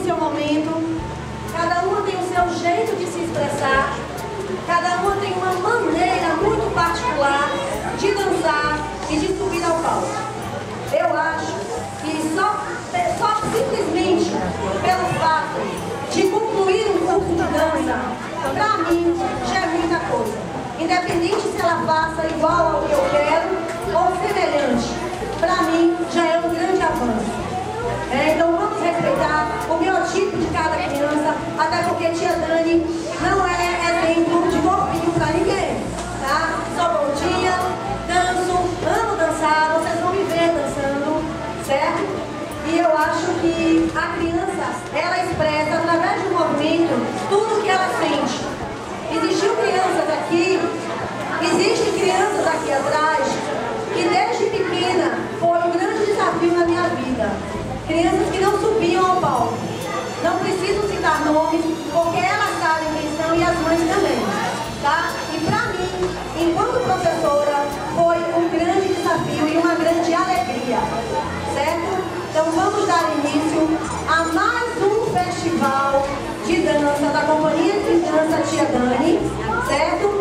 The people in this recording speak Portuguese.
seu momento, cada uma tem o seu jeito de se expressar, cada uma tem uma maneira muito particular de dançar e de subir ao palco. Eu acho que só simplesmente pelo fato de concluir um curso de dança, para mim, já é muita coisa. Independente se ela faça igual ao que eu quero ou semelhante, para mim já é um grande avanço. Então vamos respeitar o biotipo de cada criança, até porque tia Dani não é exemplo de corpinho para ninguém, tá? Sou bonitinha, danço, amo dançar, vocês vão me ver dançando, certo? E eu acho que a criança, ela expressa através do movimento tudo o que ela sente. Existem crianças aqui atrás que desde pequena foi um grande desafio na minha vida. Crianças que não subiam ao palco. Não preciso citar nomes, porque elas sabem quem são e as mães também, tá? E para mim, enquanto professora, foi um grande desafio e uma grande alegria, certo? Então vamos dar início a mais um festival de dança da Companhia de Dança Tia Dani, certo?